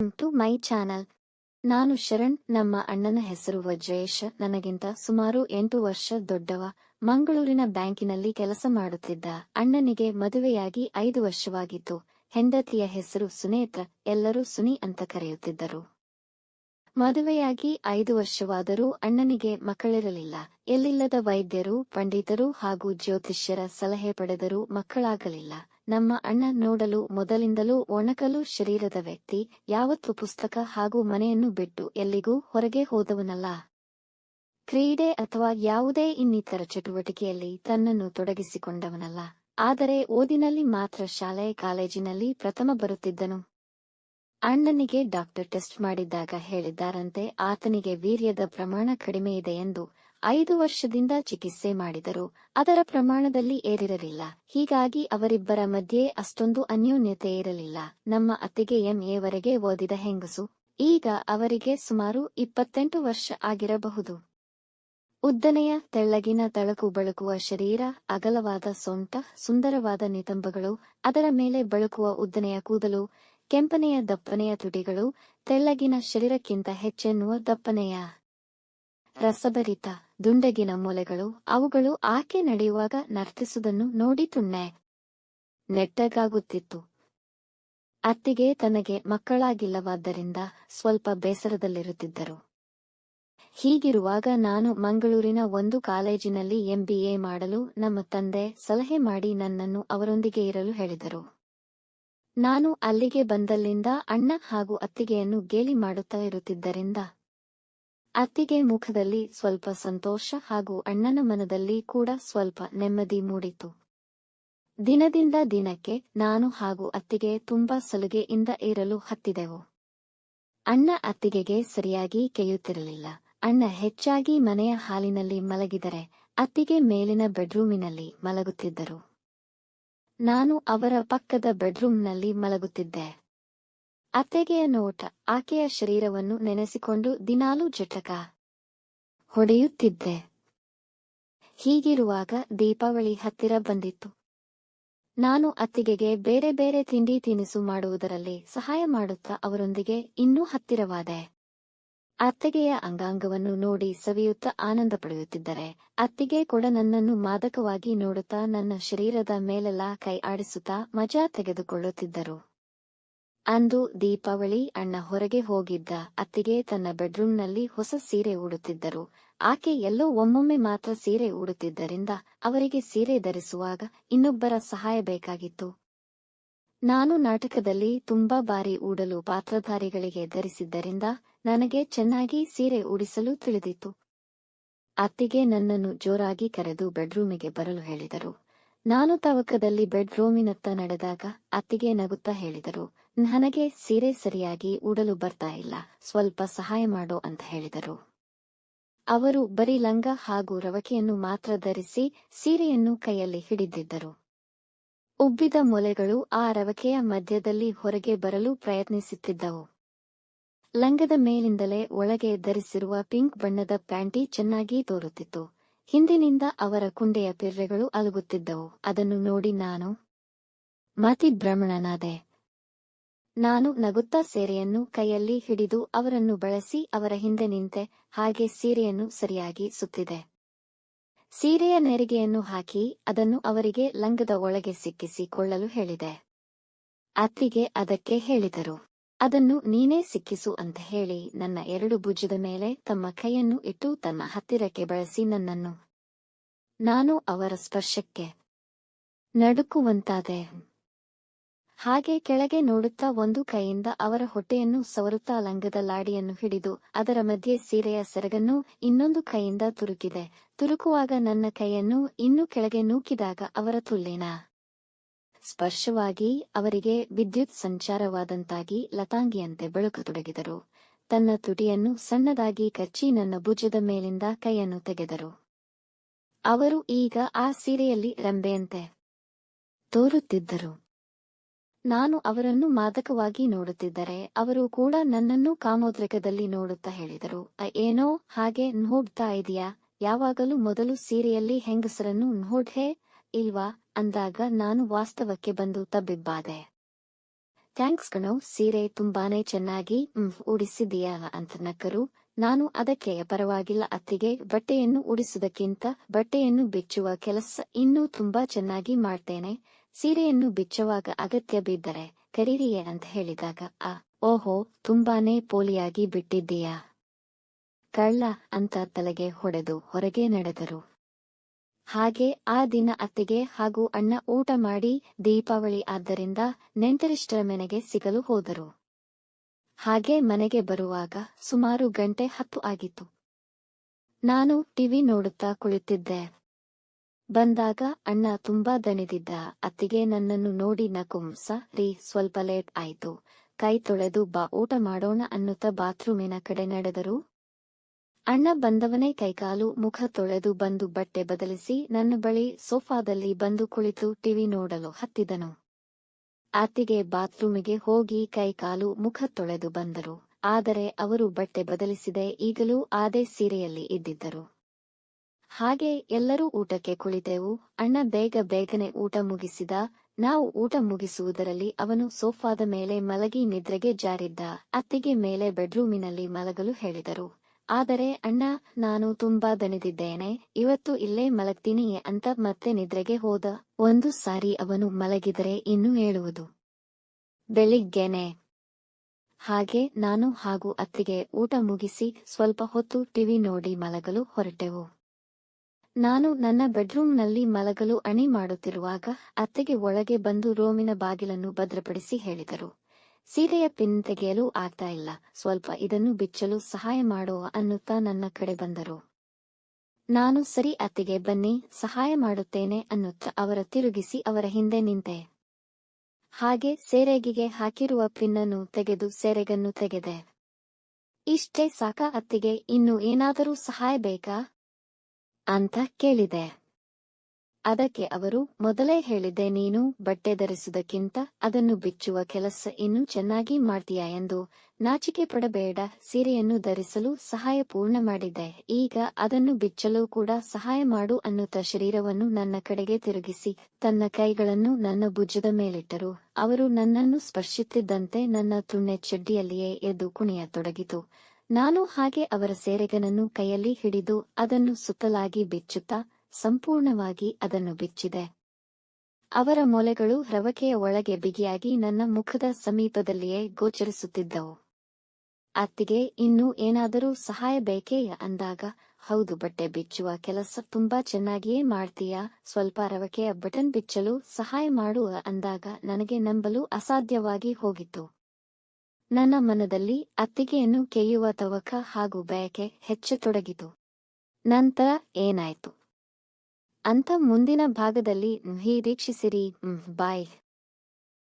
Welcome to my channel. ನಾನು ಶರಣ್. ನಮ್ಮ ಅಣ್ಣನ ಹೆಸರು ವಜ್ರೇಶ್. ನನಗಿಂತ ಸುಮಾರು 8 ವರ್ಷ ದೊಡ್ಡವ. ಮಂಗಳೂರಿನ ಬ್ಯಾಂಕಿನಲ್ಲಿ ಕೆಲಸ ಮಾಡುತ್ತಿದ್ದ. ಅಣ್ಣನಿಗೆ ಮದುವೆಯಾಗಿ 5 ವರ್ಷವಾಗಿತ್ತು. ಹೆಂಡತಿಯ ಹೆಸರು ಸುನೇತ್ರ. ಎಲ್ಲರೂ ಸುನಿ ಅಂತ ಕರೆಯುತ್ತಿದ್ದರು. ಮದುವೆಯಾಗಿ 5 ವರ್ಷವಾದರೂ ಅಣ್ಣನಿಗೆ ಮಕ್ಕಳಿರಲಿಲ್ಲ. ಎಲ್ಲಿಲ್ಲದ ವೈದ್ಯರು, ಪಂಡಿತರು ಹಾಗೂ ಜ್ಯೋತಿಷ್ಯರ ಸಲಹೆ ಪಡೆದರೂ ಮಕ್ಕಳಾಗಲಿಲ್ಲ. ನಮ್ಮ ಅಣ್ಣ ನೋಡಲು ಮೊದಲಿಂದಲೂ ಒಣಕಲು ಶರೀರದ ವ್ಯಕ್ತಿ. ಯಾವತ್ತೂ ಪುಸ್ತಕ ಹಾಗೂ ಮನೆಯನ್ನು ಬಿಟ್ಟು ಎಲ್ಲಿಗೂ ಹೊರಗೆ ಹೋದವನಲ್ಲ. ಕ್ರೀಡೆ ಅಥವಾ ಯಾವುದೇ ಇನ್ನಿತರ ಚಟುವಟಿಕೆಯಲ್ಲಿ ತನ್ನನ್ನು ತೊಡಗಿಸಿಕೊಂಡವನಲ್ಲ. ಆದರೆ ಓದಿನಲ್ಲಿ ಮಾತ್ರ ಶಾಲೆ ಕಾಲೇಜಿನಲ್ಲಿ ಪ್ರಥಮ ಬರುತ್ತಿದ್ದನು. ಅಣ್ಣನಿಗೆ ಡಾಕ್ಟರ್ ಟೆಸ್ಟ್ ಮಾಡಿದ್ದಾಗ ಹೇಳಿದ್ದಾರಂತೆ ಆತನಿಗೆ ವೀರ್ಯದ ಪ್ರಮಾಣ ಕಡಿಮೆ ಇದೆ ಎಂದು. 5 ವರ್ಷದಿಂದ ಚಿಕಿತ್ಸೆ ಮಾಡಿದರೂ ಅದರ ಪ್ರಮಾಣದಲ್ಲಿ ಏರಿರಲಿಲ್ಲ. ಹೀಗಾಗಿ ಅವರಿಬ್ಬರ ಮಧ್ಯೆ ಅಷ್ಟೊಂದು ಅನ್ಯೋನ್ಯತೆ ಇರಲಿಲ್ಲ. ನಮ್ಮ ಅತ್ತಿಗೆ MA ವರೆಗೆ ಓದಿದ ಹೆಂಗಸು. ಈಗ ಅವರಿಗೆ ಸುಮಾರು 28 ವರ್ಷ ಆಗಿರಬಹುದು. ಉದ್ದನೆಯ ತೆಳ್ಳಗಿನ ತಳಕು ಬಳುಕುವ ಶರೀರ, ಅಗಲವಾದ ಸೊಂಟ, ಸುಂದರವಾದ ನಿತಂಬಗಳು, ಅದರ ಮೇಲೆ ಬಳುಕುವ ಉದ್ದನೆಯ ಕೂದಲು, ಕೆಂಪನೆಯ ದಪ್ಪನೆಯ ತುಟಿಗಳು, ತೆಳ್ಳಗಿನ ಶರೀರಕ್ಕಿಂತ ಹೆಚ್ಚೆನ್ನುವ ದಪ್ಪನೆಯ ರಸಭರಿತ ದುಂಡಗಿನ ಮೊಲೆಗಳು. ಅವುಗಳು ಆಕೆ ನಡೆಯುವಾಗ ನರ್ತಿಸುವುದನ್ನು ನೋಡಿ ನೆಟ್ಟಗಾಗುತ್ತಿತ್ತು. ಅತ್ತಿಗೆ ತನಗೆ ಮಕ್ಕಳಾಗಿಲ್ಲವಾದ್ದರಿಂದ ಸ್ವಲ್ಪ ಬೇಸರದಲ್ಲಿರುತ್ತಿದ್ದರು. ಹೀಗಿರುವಾಗ ನಾನು ಮಂಗಳೂರಿನ ಒಂದು ಕಾಲೇಜಿನಲ್ಲಿ MBA ಮಾಡಲು ನಮ್ಮ ತಂದೆ ಸಲಹೆ ಮಾಡಿ ನನ್ನನ್ನು ಅವರೊಂದಿಗೆ ಇರಲು ಹೇಳಿದರು. ನಾನು ಅಲ್ಲಿಗೆ ಬಂದಲ್ಲಿಂದ ಅಣ್ಣ ಹಾಗೂ ಅತ್ತಿಗೆಯನ್ನು ಗೇಲಿ ಮಾಡುತ್ತಾ ಇರುತ್ತಿದ್ದರಿಂದ ಅತ್ತಿಗೆ ಮುಖದಲ್ಲಿ ಸ್ವಲ್ಪ ಸಂತೋಷ ಹಾಗೂ ಅಣ್ಣನ ಮನದಲ್ಲಿ ಕೂಡ ಸ್ವಲ್ಪ ನೆಮ್ಮದಿ ಮೂಡಿತು. ದಿನದಿಂದ ದಿನಕ್ಕೆ ನಾನು ಹಾಗೂ ಅತ್ತಿಗೆ ತುಂಬಾ ಸಲುಗೆಯಿಂದ ಇರಲು ಹತ್ತಿದೆವು. ಅಣ್ಣ ಅತ್ತಿಗೆಗೆ ಸರಿಯಾಗಿ ಕೆಯ್ಯುತ್ತಿರಲಿಲ್ಲ. ಅಣ್ಣ ಹೆಚ್ಚಾಗಿ ಮನೆಯ ಹಾಲಿನಲ್ಲಿ ಮಲಗಿದರೆ ಅತ್ತಿಗೆ ಮೇಲಿನ ಬೆಡ್ರೂಮಿನಲ್ಲಿ ಮಲಗುತ್ತಿದ್ದರು. ನಾನು ಅವರ ಪಕ್ಕದ ಬೆಡ್ರೂಮ್ನಲ್ಲಿ ಮಲಗುತ್ತಿದ್ದೆ. ಅತ್ತಿಗೆಯ ನೋಟ, ಆಕೆಯ ಶರೀರವನ್ನು ನೆನೆಸಿಕೊಂಡು ದಿನಾಲೂ ಜಟಕ ಹೊಡೆಯುತ್ತಿದ್ದೆ. ಹೀಗಿರುವಾಗ ದೀಪಾವಳಿ ಹತ್ತಿರ ಬಂದಿತ್ತು. ನಾನು ಅತ್ತಿಗೆಗೆ ಬೇರೆ ಬೇರೆ ತಿಂಡಿ ತಿನಿಸು ಮಾಡುವುದರಲ್ಲಿ ಸಹಾಯ ಮಾಡುತ್ತಾ ಅವರೊಂದಿಗೆ ಇನ್ನೂ ಹತ್ತಿರವಾದೆ. ಅತ್ತಿಗೆಯ ಅಂಗಾಂಗವನ್ನು ನೋಡಿ ಸವಿಯುತ್ತಾ ಆನಂದ ಪಡೆಯುತ್ತಿದ್ದರೆ ಅತ್ತಿಗೆ ಕೂಡ ನನ್ನನ್ನು ಮಾದಕವಾಗಿ ನೋಡುತ್ತಾ ನನ್ನ ಶರೀರದ ಮೇಲೆಲ್ಲ ಕೈ ಆಡಿಸುತ್ತಾ ಮಜಾ ತೆಗೆದುಕೊಳ್ಳುತ್ತಿದ್ದರು. ಅಂದು ದೀಪಾವಳಿ. ಅಣ್ಣ ಹೊರಗೆ ಹೋಗಿದ್ದ. ಅತ್ತಿಗೆ ತನ್ನ ಬೆಡ್ರೂಮ್ನಲ್ಲಿ ಹೊಸ ಸೀರೆ ಉಡುತ್ತಿದ್ದರು. ಆಕೆ ಎಲ್ಲೋ ಒಮ್ಮೊಮ್ಮೆ ಮಾತ್ರ ಸೀರೆ ಉಡುತ್ತಿದ್ದರಿಂದ ಅವರಿಗೆ ಸೀರೆ ಧರಿಸುವಾಗ ಇನ್ನೊಬ್ಬರ ಸಹಾಯ ಬೇಕಾಗಿತ್ತು. ನಾನು ನಾಟಕದಲ್ಲಿ ತುಂಬಾ ಬಾರಿ ಉಡಲು ಪಾತ್ರಧಾರಿಗಳಿಗೆ ಧರಿಸಿದ್ದರಿಂದ ನನಗೆ ಚೆನ್ನಾಗಿ ಸೀರೆ ಉಡಿಸಲು ತಿಳಿದಿತ್ತು. ಅತ್ತಿಗೆ ನನ್ನನ್ನು ಜೋರಾಗಿ ಕರೆದು ಬೆಡ್ರೂಮಿಗೆ ಬರಲು ಹೇಳಿದರು. ನಾನು ತವಕದಲ್ಲಿ ಬೆಡ್ರೂಮಿನತ್ತ ನಡೆದಾಗ ಅತ್ತಿಗೆ ನಗುತ್ತಾ ಹೇಳಿದರು, ನನಗೆ ಸೀರೆ ಸರಿಯಾಗಿ ಉಡಲು ಬರ್ತಾ ಇಲ್ಲ, ಸ್ವಲ್ಪ ಸಹಾಯ ಮಾಡೋ ಅಂತ ಹೇಳಿದರು. ಅವರು ಬರೀ ಲಂಗ ಹಾಗೂ ರವಕೆಯನ್ನು ಮಾತ್ರ ಧರಿಸಿ ಸೀರೆಯನ್ನು ಕೈಯಲ್ಲಿ ಹಿಡಿದಿದ್ದರು. ಉಬ್ಬಿದ ಮೊಲೆಗಳು ಆ ರವಕೆಯ ಮಧ್ಯದಲ್ಲಿ ಹೊರಗೆ ಬರಲು ಪ್ರಯತ್ನಿಸುತ್ತಿದ್ದವು. ಲಂಗದ ಮೇಲಿಂದಲೇ ಒಳಗೆ ಧರಿಸಿರುವ ಪಿಂಕ್ ಬಣ್ಣದ ಪ್ಯಾಂಟಿ ಚೆನ್ನಾಗಿ ತೋರುತ್ತಿತ್ತು. ಹಿಂದಿನಿಂದ ಅವರ ಕುಂಡೆಯ ಪಿರ್ರೆಗಳು ಅಲುಗುತ್ತಿದ್ದವು. ಅದನ್ನು ನೋಡಿ ನಾನು ಮತಿಭ್ರಮಣನಾದೆ. ನಾನು ನಗುತ್ತಾ ಸೀರೆಯನ್ನು ಕೈಯಲ್ಲಿ ಹಿಡಿದು ಅವರನ್ನು ಬಳಸಿ ಅವರ ಹಿಂದೆ ನಿಂತೆ. ಹಾಗೆ ಸೀರೆಯನ್ನು ಸರಿಯಾಗಿ ಸುತ್ತಿದೆ. ಸೀರೆಯ ನೆರಿಗೆಯನ್ನು ಹಾಕಿ ಅದನ್ನು ಅವರಿಗೆ ಲಂಗದ ಒಳಗೆ ಸಿಕ್ಕಿಸಿಕೊಳ್ಳಲು ಹೇಳಿದೆ. ಅತ್ತಿಗೆ ಅದಕ್ಕೆ ಹೇಳಿದರು. ಅದನ್ನು ನೀನೇ ಸಿಕ್ಕಿಸು ಅಂತ ಹೇಳಿ ನನ್ನ 2 ಭುಜದ ಮೇಲೆ ತಮ್ಮ ಕೈಯನ್ನು ಇಟ್ಟು ತನ್ನ ಹತ್ತಿರಕ್ಕೆ ಬಳಸಿ ನನ್ನನ್ನು ನಾನು ಅವರ ಸ್ಪರ್ಶಕ್ಕೆ ನಡುಕುವಂತಾದೆ. ಹಾಗೆ ಕೆಳಗೆ ನೋಡುತ್ತಾ ಒಂದು ಕೈಯಿಂದ ಅವರ ಹೊಟ್ಟೆಯನ್ನು ಸವರುತ್ತಾ ಲಂಗದ ಲಾಡಿಯನ್ನು ಹಿಡಿದು ಅದರ ಮಧ್ಯೆ ಸೀರೆಯ ಸೆರಗನ್ನು ಇನ್ನೊಂದು ಕೈಯಿಂದ ತುರುಕಿದೆ. ತುರುಕುವಾಗ ನನ್ನ ಕೈಯನ್ನು ಇನ್ನೂ ಕೆಳಗೆ ನೂಕಿದಾಗ ಅವರ ತುಲ್ಲಿನ ಸ್ಪರ್ಶವಾಗಿ ಅವರಿಗೆ ವಿದ್ಯುತ್ ಸಂಚಾರವಾದಂತಾಗಿ ಲತಾಂಗಿಯಂತೆ ಬೆಳಕತೊಡಗಿದರು. ತನ್ನ ತುಟಿಯನ್ನು ಸಣ್ಣದಾಗಿ ಕಚ್ಚಿ ನನ್ನ ಭುಜದ ಮೇಲಿಂದ ಕೈಯನ್ನು ತೆಗೆದರು. ಅವರು ಈಗ ಆ ಸೀರೆಯಲ್ಲಿ ರಂಬೆಯಂತೆ ತೋರುತ್ತಿದ್ದರು. ನಾನು ಅವರನ್ನು ಮಾದಕವಾಗಿ ನೋಡುತ್ತಿದ್ದರೆ ಅವರು ಕೂಡ ನನ್ನನ್ನು ಕಾಮೋದ್ರೇಕದಲ್ಲಿ ನೋಡುತ್ತಾ ಹೇಳಿದರು, ಏನೋ ಹಾಗೆ ನೋಡ್ತಾ ಇದೀಯಾ, ಯಾವಾಗಲೂ ಮೊದಲು ಸೀರೆಯಲ್ಲಿ ಹೆಂಗಸರನ್ನು ನೋಡ್ಹೇ ಇಲ್ವಾ ಅಂದಾಗ ನಾನು ವಾಸ್ತವಕ್ಕೆ ಬಂದು ತಬ್ಬಿಬ್ಬಾದೆ. ಥ್ಯಾಂಕ್ಸ್ ಕಣೋ, ಸೀರೆ ತುಂಬಾನೇ ಚೆನ್ನಾಗಿ ಉಡಿಸಿದೀಯಾ ಅಂತ ನಕ್ಕರು. ನಾನು ಅದಕ್ಕೆ ಪರವಾಗಿಲ್ಲ ಅತ್ತಿಗೆ, ಬಟ್ಟೆಯನ್ನು ಉಡಿಸುವುದಕ್ಕಿಂತ ಬಟ್ಟೆಯನ್ನು ಬಿಚ್ಚುವ ಕೆಲಸ ಇನ್ನೂ ತುಂಬಾ ಚೆನ್ನಾಗಿ ಮಾಡ್ತೇನೆ. ಸೀರೆಯನ್ನು ಬಿಚ್ಚುವಾಗ ಅಗತ್ಯ ಬಿದ್ದರೆ ಕರೀರಿಯೇ ಅಂತ ಹೇಳಿದಾಗ ಓಹೋ, ತುಂಬಾನೇ ಪೋಲಿಯಾಗಿ ಬಿಟ್ಟಿದ್ದೀಯಾ ಕಳ್ಳ ಅಂತ ತಲೆಗೆ ಹೊಡೆದು ಹೊರಗೆ ನಡೆದರು. ಹಾಗೆ ಆ ದಿನ ಅತ್ತಿಗೆ ಹಾಗೂ ಅಣ್ಣ ಊಟ ಮಾಡಿ ದೀಪಾವಳಿ ಆದ್ದರಿಂದ ನೆಂಟರಿಷ್ಟರ ಮನೆಗೆ ಸಿಗಲು ಹೋದರು. ಹಾಗೆ ಮನೆಗೆ ಬರುವಾಗ ಸುಮಾರು ಗಂಟೆ 10 ಆಗಿತ್ತು. ನಾನು ಟಿವಿ ನೋಡುತ್ತಾ ಕುಳಿತಿದ್ದೆ. ಬಂದಾಗ ಅಣ್ಣ ತುಂಬಾ ದಣಿದಿದ್ದ. ಅತ್ತಿಗೆ ನನ್ನನ್ನು ನೋಡಿ ನಕುಂಸ ರೀ, ಸ್ವಲ್ಪ ಲೇಟ್ ಆಯ್ತು, ಕೈ ತೊಳೆದು ಬಾ ಊಟ ಮಾಡೋಣ ಅನ್ನುತ್ತಾ ಬಾತ್ರೂಮಿನ ಕಡೆ ನಡೆದರು. ಅಣ್ಣ ಬಂದವನೇ ಕೈಕಾಲು ಮುಖ ತೊಳೆದು ಬಂದು ಬಟ್ಟೆ ಬದಲಿಸಿ ನನ್ನ ಬಳಿ ಸೋಫಾದಲ್ಲಿ ಬಂದು ಕುಳಿತು ಟಿವಿ ನೋಡಲು ಹತ್ತಿದನು. ಅತ್ತಿಗೆ ಬಾತ್ರೂಮಿಗೆ ಹೋಗಿ ಕೈಕಾಲು ಮುಖ ತೊಳೆದು ಬಂದರು. ಆದರೆ ಅವರು ಬಟ್ಟೆ ಬದಲಿಸಿದೆ ಈಗಲೂ ಅದೇ ಸೀರೆಯಲ್ಲಿ ಇದ್ದಿದ್ದರು. ಹಾಗೆ ಎಲ್ಲರೂ ಊಟಕ್ಕೆ ಕುಳಿತೆವು. ಅಣ್ಣ ಬೇಗನೆ ಊಟ ಮುಗಿಸಿದ. ನಾವು ಊಟ ಮುಗಿಸುವುದರಲ್ಲಿ ಅವನು ಸೋಫಾದ ಮೇಲೆ ಮಲಗಿ ನಿದ್ರೆಗೆ ಜಾರಿದ್ದ. ಅತ್ತಿಗೆ ಮೇಲೆ ಬೆಡ್ರೂಮಿನಲ್ಲಿ ಮಲಗಲು ಹೇಳಿದರು. ಆದರೆ ಅಣ್ಣ, ನಾನು ತುಂಬಾ ದಣಿದಿದ್ದೇನೆ, ಇವತ್ತು ಇಲ್ಲೇ ಮಲಗ್ತೀನಿ ಅಂತ ಮತ್ತೆ ನಿದ್ರೆಗೆ ಹೋದ. ಒಂದು ಸಾರಿ ಅವನು ಮಲಗಿದರೆ ಇನ್ನು ಹೇಳುವುದು ಬೆಳಿಗ್ಗೆನೆ. ಹಾಗೆ ನಾನು ಹಾಗೂ ಅತ್ತಿಗೆ ಊಟ ಮುಗಿಸಿ ಸ್ವಲ್ಪ ಹೊತ್ತು ಟಿವಿ ನೋಡಿ ಮಲಗಲು ಹೊರಟೆವು. ನಾನು ನನ್ನ ಬೆಡ್ರೂಮ್ನಲ್ಲಿ ಮಲಗಲು ಅಣಿ ಮಾಡುತ್ತಿರುವಾಗ ಅತ್ತೆಗೆ ಒಳಗೆ ಬಂದು ರೂಮಿನ ಬಾಗಿಲನ್ನು ಭದ್ರಪಡಿಸಿ ಹೇಳಿದರು. ಸೀರೆಯ ಪಿನ್ ತೆಗೆಯಲು ಆಗ್ತಾ ಇಲ್ಲ, ಸ್ವಲ್ಪ ಇದನ್ನು ಬಿಚ್ಚಲು ಸಹಾಯ ಮಾಡುವ ಅನ್ನುತ್ತಾ ನನ್ನ ಕಡೆ ಬಂದರು. ನಾನು ಸರಿ ಅತ್ತಿಗೆ, ಬನ್ನಿ ಸಹಾಯ ಮಾಡುತ್ತೇನೆ ಅನ್ನುತ್ತಾ ಅವರ ತಿರುಗಿಸಿ ಅವರ ಹಿಂದೆ ನಿಂತೆ. ಹಾಗೆ ಸೆರಗಿಗೆ ಹಾಕಿರುವ ಪಿನ್ನನ್ನು ತೆಗೆದು ಸೆರಗನ್ನು ತೆಗೆದೆ. ಇಷ್ಟೇ ಸಾಕಾ ಅತ್ತಿಗೆ, ಇನ್ನು ಏನಾದರೂ ಸಹಾಯ ಬೇಕಾ ಅಂತ ಕೇಳಿದೆ. ಅದಕ್ಕೆ ಅವರು, ಮೊದಲೇ ಹೇಳಿದ್ದೆ ನೀನು ಬಟ್ಟೆ ಧರಿಸುವುದಕ್ಕಿಂತ ಅದನ್ನು ಬಿಚ್ಚುವ ಕೆಲಸ ಇನ್ನೂ ಚೆನ್ನಾಗಿ ಮಾಡ್ತೀಯಾ ಎಂದು. ನಾಚಿಕೆ ಪಡಬೇಡ, ಸೀರೆಯನ್ನು ಧರಿಸಲು ಸಹಾಯ ಪೂರ್ಣ ಮಾಡಿದ್ದೆ, ಈಗ ಅದನ್ನು ಬಿಚ್ಚಲು ಕೂಡ ಸಹಾಯ ಮಾಡು ಅನ್ನುತ್ತಾ ಶರೀರವನ್ನು ನನ್ನ ಕಡೆಗೆ ತಿರುಗಿಸಿ ತನ್ನ ಕೈಗಳನ್ನು ನನ್ನ ಭುಜದ ಮೇಲಿಟ್ಟರು. ಅವರು ನನ್ನನ್ನು ಸ್ಪರ್ಶಿಸುತ್ತಿದ್ದಂತೆ ನನ್ನ ತುಣ್ಣೆ ಚಡ್ಡಿಯಲ್ಲಿಯೇ ಎದ್ದು ಕುಣಿಯತೊಡಗಿತು. ನಾನು ಹಾಗೆ ಅವರ ಸೆರಗನನ್ನು ಕೈಯಲ್ಲಿ ಹಿಡಿದು ಅದನ್ನು ಸುತ್ತಲಾಗಿ ಬಿಚ್ಚುತ್ತಾ ಸಂಪೂರ್ಣವಾಗಿ ಅದನ್ನು ಬಿಚ್ಚಿದೆ. ಅವರ ಮೊಲೆಗಳು ರವಕೆಯ ಒಳಗೆ ಬಿಗಿಯಾಗಿ ನನ್ನ ಮುಖದ ಸಮೀಪದಲ್ಲಿಯೇ ಗೋಚರಿಸುತ್ತಿದ್ದವು. ಅತ್ತಿಗೆ, ಇನ್ನೂ ಏನಾದರೂ ಸಹಾಯ ಬೇಕೇ ಅಂದಾಗ, ಹೌದು, ಬಟ್ಟೆ ಬಿಚ್ಚುವ ಕೆಲಸ ತುಂಬಾ ಚೆನ್ನಾಗಿಯೇ ಮಾಡ್ತೀಯಾ, ಸ್ವಲ್ಪ ರವಕೆಯ ಬಟನ್ ಬಿಚ್ಚಲು ಸಹಾಯ ಮಾಡುವ ಅಂದಾಗ ನನಗೆ ನಂಬಲು ಅಸಾಧ್ಯವಾಗಿ ಹೋಗಿತ್ತು. ನನ್ನ ಮನದಲ್ಲಿ ಅತ್ತಿಗೆಯನ್ನು ಕೆಯ್ಯುವ ತವಕ ಹಾಗೂ ಬಯಕೆ ಹೆಚ್ಚತೊಡಗಿತು. ನಂತರ ಏನಾಯ್ತು ಅಂತ ಮುಂದಿನ ಭಾಗದಲ್ಲಿ ನಿರೀಕ್ಷಿಸಿರಿ. ಬಾಯ್.